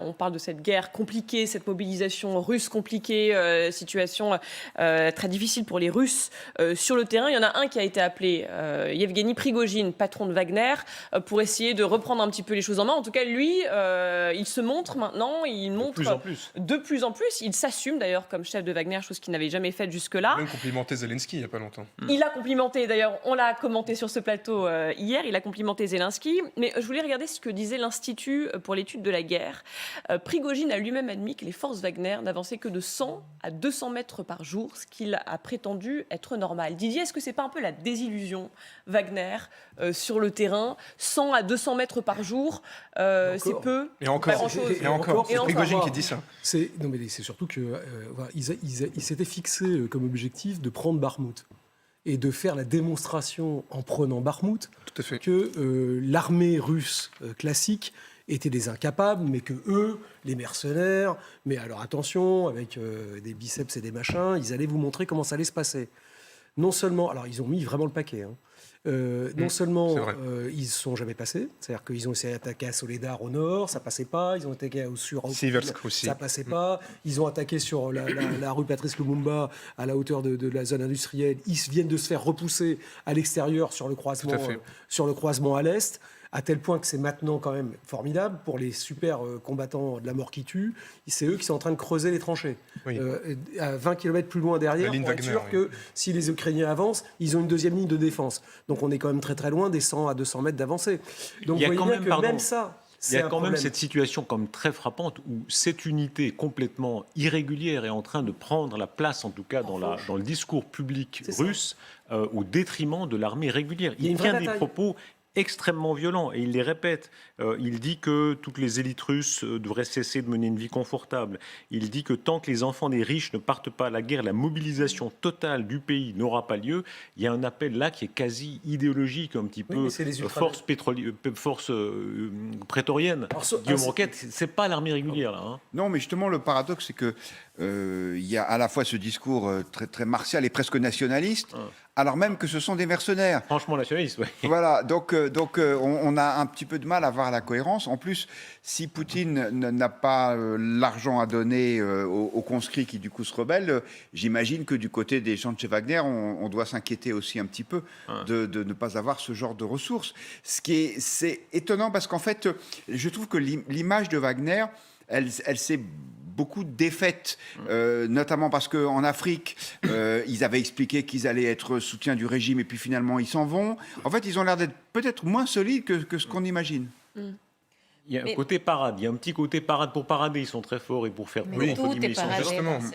on parle de cette guerre compliquée, cette mobilisation russe compliquée, situation très difficile pour les Russes sur le terrain. Il y en a un qui a été appelé Yevgeny Prigojine, patron de Wagner, pour essayer de reprendre un petit peu les choses en main. En tout cas, lui, il se montre maintenant, il montre de plus en plus. Il s'assume d'ailleurs comme chef de Wagner, chose qu'il n'avait jamais faite jusque-là. Il a même complimenté Zelensky il n'y a pas longtemps. Il a complimenté, d'ailleurs, on l'a commenté sur ce plateau hier, il a complimenté Zelensky. Mais je voulais regarder ce que disait l'Institut pour l'étude de la guerre. Prigojine a lui-même admis que les forces Wagner n'avançaient que de 100 à 200 mètres par jour, ce qu'il a prétendu être normal. Didier, est-ce que c'est pas un peu la désillusion Wagner sur le terrain? 100 à 200 mètres par jour, c'est peu. Et encore, c'est Prigojine qui dit ça. Non, mais c'est surtout qu'ils s'étaient fixés comme objectif de prendre Bakhmout et de faire la démonstration en prenant Bakhmout que l'armée russe classique étaient des incapables, mais que eux, les mercenaires, mais alors attention, avec des biceps et des machins, ils allaient vous montrer comment ça allait se passer. Non seulement, alors ils ont mis vraiment le paquet, non seulement ils ne sont jamais passés, c'est-à-dire qu'ils ont essayé d'attaquer à Soledar au nord, ça passait pas, ils ont attaqué au sud, ça passait pas, ils ont attaqué sur la rue Patrice Lumumba à la hauteur de la zone industrielle, ils viennent de se faire repousser à l'extérieur sur le croisement à l'est, à tel point que c'est maintenant quand même formidable pour les super combattants de la mort qui tue, c'est eux qui sont en train de creuser les tranchées. À 20 km plus loin derrière, pour être sûr que si les Ukrainiens avancent, ils ont une deuxième ligne de défense. Donc on est quand même très très loin des 100 à 200 mètres d'avancée. Donc vous voyez bien que même ça... Il y a quand même cette situation comme très frappante où cette unité complètement irrégulière est en train de prendre la place, en tout cas dans le discours public russe, au détriment de l'armée régulière. Il tient des propos extrêmement violent, et il les répète. Il dit que toutes les élites russes devraient cesser de mener une vie confortable. Il dit que tant que les enfants des riches ne partent pas à la guerre, la mobilisation totale du pays n'aura pas lieu. Il y a un appel là qui est quasi idéologique, un petit peu force prétorienne. Guillaume Roquette, c'est pas l'armée régulière là. Non, mais justement le paradoxe, c'est que il y a à la fois ce discours très, très martial et presque nationaliste, alors même que ce sont des mercenaires. Franchement nationaliste, oui. Voilà, donc on a un petit peu de mal à voir la cohérence. En plus, si Poutine n'a pas l'argent à donner aux conscrits qui du coup se rebellent, j'imagine que du côté des gens de chez Wagner, on doit s'inquiéter aussi un petit peu de ne pas avoir ce genre de ressources. C'est étonnant parce qu'en fait, je trouve que l'image de Wagner, elle s'est beaucoup défaites, notamment parce qu'en Afrique, ils avaient expliqué qu'ils allaient être soutien du régime et puis finalement ils s'en vont. En fait, ils ont l'air d'être peut-être moins solides que ce qu'on imagine. Il y a un côté parade, il y a un petit côté parade pour parader, ils sont très forts et pour faire peur, mais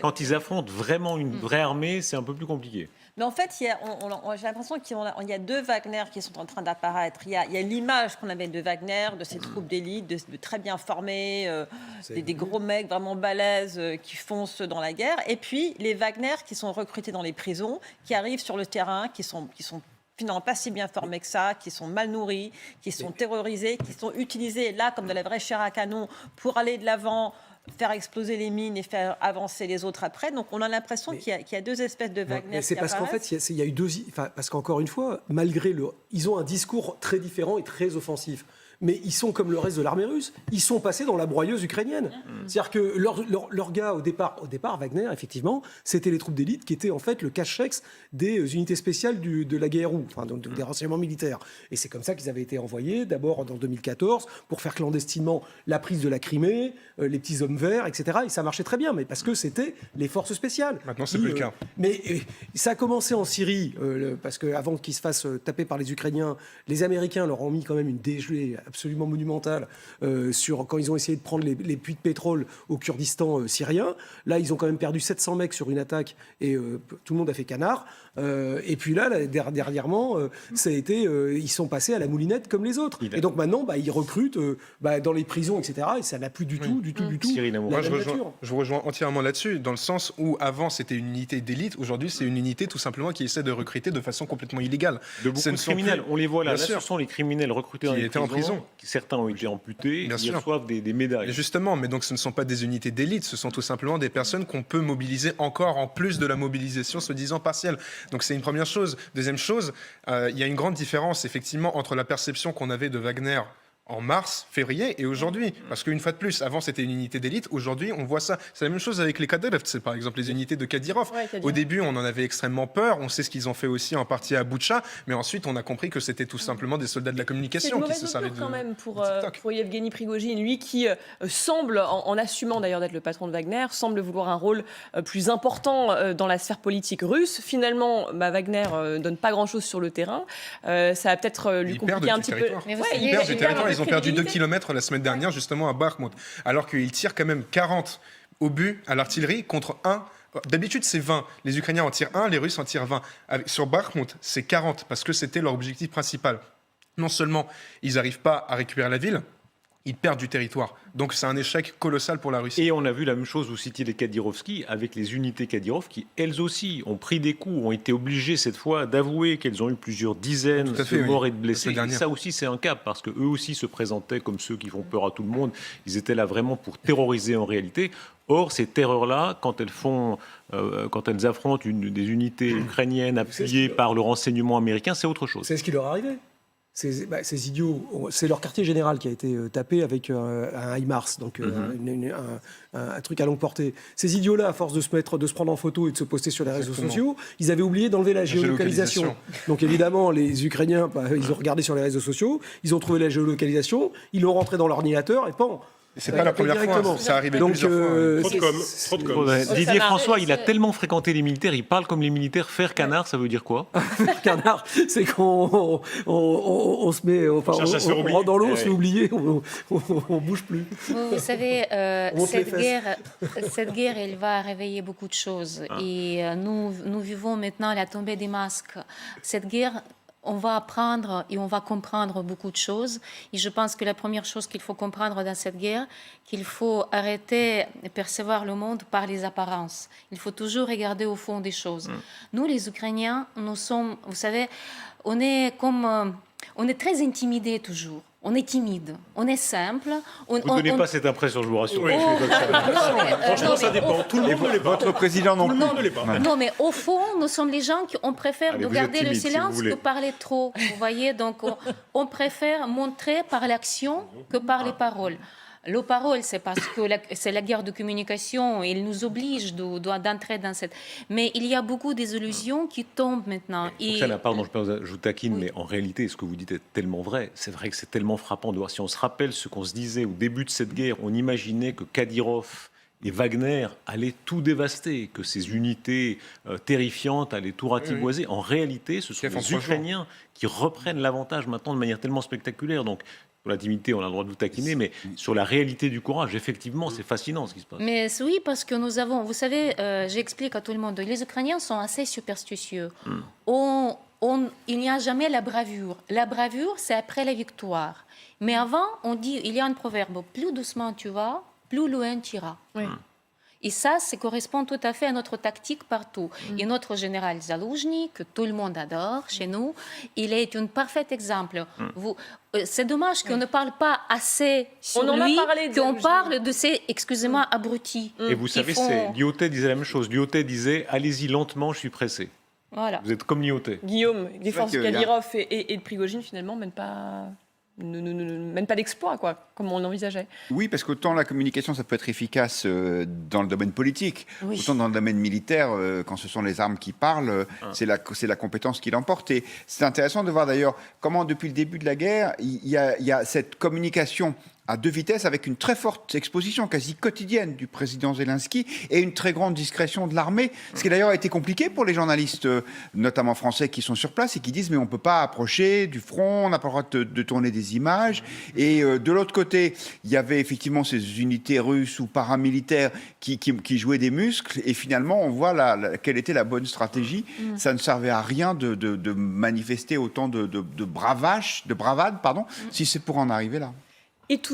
quand ils affrontent vraiment une vraie armée, c'est un peu plus compliqué. Mais en fait, j'ai l'impression qu'il y a deux Wagner qui sont en train d'apparaître. Il y a l'image qu'on avait de Wagner, de ces troupes d'élite, de très bien formés, des gros mecs vraiment balèzes qui foncent dans la guerre. Et puis les Wagner qui sont recrutés dans les prisons, qui arrivent sur le terrain, qui sont finalement pas si bien formés que ça, qui sont mal nourris, qui sont terrorisés, qui sont utilisés là comme de la vraie chair à canon pour aller de l'avant, faire exploser les mines et faire avancer les autres après. Donc on a l'impression qu'il y a deux espèces de Wagner. C'est parce qu'en fait, il y a eu parce qu'encore une fois, malgré ils ont un discours très différent et très offensif. Mais ils sont comme le reste de l'armée russe. Ils sont passés dans la broyeuse ukrainienne. C'est-à-dire que leurs gars, au départ, Wagner, effectivement, c'était les troupes d'élite qui étaient en fait le cachex des unités spéciales de la GRU, enfin, des renseignements militaires. Et c'est comme ça qu'ils avaient été envoyés, d'abord en 2014, pour faire clandestinement la prise de la Crimée, les petits hommes verts, etc. Et ça marchait très bien, mais parce que c'était les forces spéciales. Maintenant, c'est plus le cas. Mais ça a commencé en Syrie, parce qu'avant qu'ils se fassent taper par les Ukrainiens, les Américains leur ont mis quand même une dégelée absolument monumentale quand ils ont essayé de prendre les puits de pétrole au Kurdistan syrien. Là, ils ont quand même perdu 700 mecs sur une attaque et tout le monde a fait canard. Et puis là, dernièrement, ça a été, ils sont passés à la moulinette comme les autres. Et donc maintenant, ils recrutent dans les prisons, etc. Et ça n'a plus du tout Moi, je vous rejoins entièrement là-dessus, dans le sens où avant, c'était une unité d'élite. Aujourd'hui, c'est une unité tout simplement qui essaie de recruter de façon complètement illégale. De beaucoup de criminels. On les voit là. Ce sont les criminels recrutés dans les prisons. En prison. Certains ont été amputés, ils reçoivent des médailles. Et justement, mais donc ce ne sont pas des unités d'élite, ce sont tout simplement des personnes qu'on peut mobiliser encore en plus de la mobilisation soi-disant partielle. Donc c'est une première chose. Deuxième chose, il y a une grande différence effectivement entre la perception qu'on avait de Wagner en mars, février et aujourd'hui. Parce qu'une fois de plus, avant c'était une unité d'élite, aujourd'hui on voit ça. C'est la même chose avec les Kadyrov, c'est par exemple les unités de Kadyrov. Au début on en avait extrêmement peur, on sait ce qu'ils ont fait aussi en partie à Boutcha, mais ensuite on a compris que c'était tout simplement des soldats de la communication qui se servaient de quand même pour Yevgeny Prigojine, lui qui semble, en assumant d'ailleurs d'être le patron de Wagner, semble vouloir un rôle plus important dans la sphère politique russe. Finalement, Wagner donne pas grand-chose sur le terrain. Ça va peut-être lui compliquer un petit peu. Ils perdent du territoire. Ils ont perdu 2 kilomètres la semaine dernière, justement, à Bakhmut. Alors qu'ils tirent quand même 40 obus à l'artillerie contre 1. D'habitude, c'est 20. Les Ukrainiens en tirent 1, les Russes en tirent 20. Sur Bakhmut, c'est 40, parce que c'était leur objectif principal. Non seulement ils n'arrivent pas à récupérer la ville, ils perdent du territoire. Donc c'est un échec colossal pour la Russie. Et on a vu la même chose, vous citiez les Kadyrovski, avec les unités Kadyrov qui, elles aussi, ont pris des coups, ont été obligées cette fois d'avouer qu'elles ont eu plusieurs dizaines de morts et de blessés. Et ça aussi, c'est un cap, parce qu'eux aussi se présentaient comme ceux qui font peur à tout le monde. Ils étaient là vraiment pour terroriser en réalité. Or, ces terreurs-là, quand elles affrontent des unités ukrainiennes appuyées par le renseignement américain, c'est autre chose. C'est ce qui leur est arrivé. Ces idiots, c'est leur quartier général qui a été tapé avec un HIMARS, donc un truc à longue portée. Ces idiots-là, à force de se prendre en photo et de se poster sur les réseaux sociaux, ils avaient oublié d'enlever la géolocalisation. Donc évidemment, les Ukrainiens, ils ont regardé sur les réseaux sociaux, ils ont trouvé la géolocalisation, ils l'ont rentré dans l'ordinateur et pan. C'est pas la première fois, ça arrivait plusieurs fois. Trop de com. Didier François, il a tellement fréquenté les militaires, il parle comme les militaires. Faire canard, ça veut dire quoi? Faire canard, c'est qu'on se met, on rentre dans l'eau, on se fait oublier, on bouge plus. Vous savez, cette guerre, elle va réveiller beaucoup de choses. Et nous vivons maintenant la tombée des masques. Cette guerre, on va apprendre et on va comprendre beaucoup de choses. Et je pense que la première chose qu'il faut comprendre dans cette guerre, qu'il faut arrêter de percevoir le monde par les apparences. Il faut toujours regarder au fond des choses. Nous, les Ukrainiens, nous sommes, vous savez, on est très intimidés toujours. On est timide, on est simple. Vous ne donnez pas cette impression, je vous rassure. Franchement, ça dépend. Tout le monde ne l'est pas. Votre président non plus. Non, ne l'est pas. Non, mais au fond, nous sommes les gens qui on préfère Allez, garder le timide, silence que parler trop. Vous voyez, donc on préfère montrer par l'action que par les paroles. Les paroles, c'est parce que c'est la guerre de communication, il nous oblige d'entrer dans cette... Mais il y a beaucoup d'illusions qui tombent maintenant. Pardon, je vous taquine, mais en réalité, ce que vous dites est tellement vrai. C'est vrai que c'est tellement frappant de voir. Si on se rappelle ce qu'on se disait au début de cette guerre, on imaginait que Kadyrov et Wagner allaient tout dévaster, que ces unités terrifiantes allaient tout ratiboiser. En réalité, ce sont les Ukrainiens qui reprennent l'avantage maintenant de manière tellement spectaculaire. Donc, sur l'intimité, on a le droit de vous taquiner, mais sur la réalité du courage, effectivement, c'est fascinant ce qui se passe. Mais oui, parce que nous avons, vous savez, j'explique à tout le monde, les Ukrainiens sont assez superstitieux. Il n'y a jamais la bravure. La bravure, c'est après la victoire. Mais avant, on dit, il y a un proverbe, plus doucement tu vas, plus loin tu iras. Oui. Et ça correspond tout à fait à notre tactique partout. Et notre général Zaloujny, que tout le monde adore chez nous, il est un parfait exemple. C'est dommage qu'on ne parle pas assez sur lui, qu'on parle de ces, excusez-moi, abrutis. Et vous savez, Lyotet disait la même chose. Lyotet disait « Allez-y lentement, je suis pressé ». Voilà. Vous êtes comme Lyotet. Guillaume, les forces de Kadyrov et de Prigojine, finalement, mènent pas d'exploit, quoi, comme on envisageait. Oui, parce qu'autant la communication, ça peut être efficace dans le domaine politique, autant dans le domaine militaire, quand ce sont les armes qui parlent, c'est la compétence qui l'emporte. Et c'est intéressant de voir d'ailleurs comment, depuis le début de la guerre, il y a cette communication à deux vitesses, avec une très forte exposition quasi quotidienne du président Zelensky et une très grande discrétion de l'armée, ce qui d'ailleurs a été compliqué pour les journalistes, notamment français, qui sont sur place et qui disent mais on ne peut pas approcher du front, on n'a pas le droit de tourner des images. Et de l'autre côté, il y avait effectivement ces unités russes ou paramilitaires qui jouaient des muscles, et finalement on voit quelle était la bonne stratégie. Ça ne servait à rien de manifester autant de bravade, si c'est pour en arriver là. Et tout